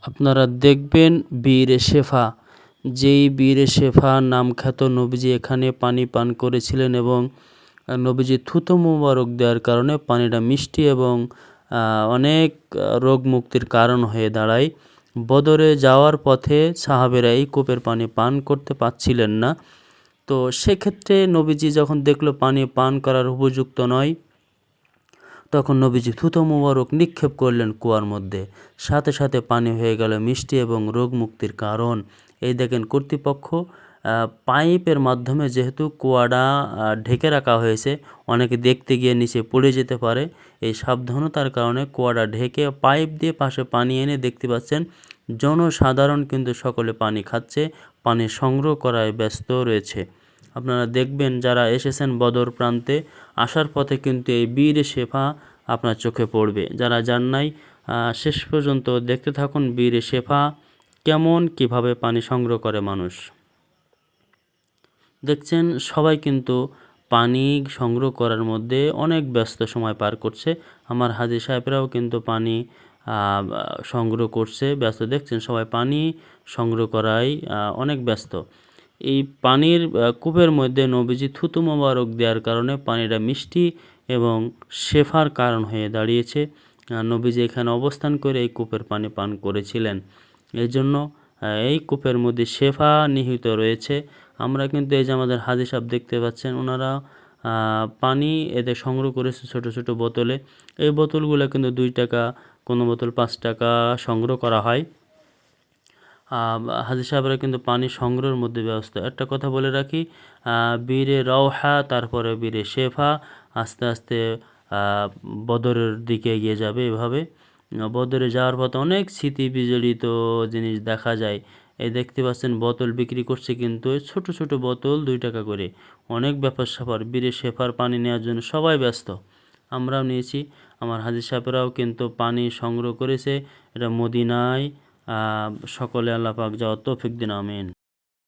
আপনারা দেখবেন বীর শেফা, যেই বীর শেফা নামখ্যাত নবীজি এখানে পানি পান করেছিলেন এবং নবীজি থুতু মুবারক দেওয়ার কারণে পানিটা মিষ্টি এবং অনেক রোগ মুক্তির কারণ হয়ে দাঁড়ায়। বদরে যাওয়ার পথে সাহাবেরা এই কূপের পানি পান করতে পারছিলেন না। তো সেক্ষেত্রে নবীজি যখন দেখলো পানি পান করার উপযুক্ত নয়, তখন নবীজি থুতু মুবারক নিক্ষেপ করলেন কুয়ার মধ্যে। সাথে সাথে পানি হয়ে গেল মিষ্টি এবং রোগ মুক্তির কারণ। এই দেখেন কর্তৃপক্ষ পাইপের মাধ্যমে যেহেতু কুয়াটা ঢেকে রাখা হয়েছে, অনেকে দেখতে গিয়ে নিচে পড়ে যেতে পারে। এই সাবধানতার কারণে কুয়াটা ঢেকে পাইপ দিয়ে পাশে পানি এনে দেখতে পাচ্ছেন জনসাধারণ কিন্তু সকলে পানি খাচ্ছে, পানি সংগ্রহ করায় ব্যস্ত রয়েছে। আপনারা দেখবেন যারা এসেছেন বদর প্রান্তে, আসার পথে কিন্তু এই বীর শেফা আপনার চোখে পড়বে। যারা যান নাই শেষ পর্যন্ত দেখতে থাকুন বীর শেফা কিভাবে পানি সংগ্রহ করে মানুষ। দেখছেন সবাই কিন্তু পানি সংগ্রহ করার মধ্যে অনেক ব্যস্ত সময় পার করছে। আমার হাজী সাহেবরাও কিন্তু পানি সংগ্রহ করছে, ব্যস্ত। দেখছেন সবাই পানি সংগ্রহ করায় অনেক ব্যস্ত। এই পানির কূপের মধ্যে নবীজি থুতু মোবারক দেওয়ার কারণে পানিটা মিষ্টি এবং শেফার কারণ হয়ে দাঁড়িয়েছে। নবীজি এখানে অবস্থান করে এই কূপের পানি পান করেছিলেন। এই জন্য এই কূপের মধ্যে শেফা নিহিত রয়েছে। আমরা কিন্তু এই যে আমাদের হাজী সাহেব দেখতে পাচ্ছেন, ওনারা পানি এতে সংগ্রহ করেছে ছোট ছোট বোতলে। এই বোতলগুলো কিন্তু 2 টাকা, কোনো বোতল 5 টাকা সংগ্রহ করা হয়। হাজী সাহেবরা কিন্তু পানি সংগ্রহের মধ্যে ব্যস্ত। একটা কথা বলে রাখি, বীরে রওহা তারপরে বীরে শেফা আস্তে আস্তে বদরের দিকে এগিয়ে যাবে। এভাবে বদরে যাওয়ার পথে অনেক স্মৃতি বিজড়িত জিনিস দেখা যায়। এই দেখতে পাচ্ছেন বোতল বিক্রি করছে কিন্তু ছোট ছোট বোতল 2 টাকা করে। অনেক ব্যাপার স্যাপার, বীরে শেফার পানি নেওয়ার জন্য সবাই ব্যস্ত। আমরাও নিয়েছি। আমার হাজী সাহেবরাও কিন্তু পানি সংগ্রহ করেছে। এটা মদিনায়। সকলে আল্লাহ পাক যাওয়ার তৌফিক দিন, আমিন।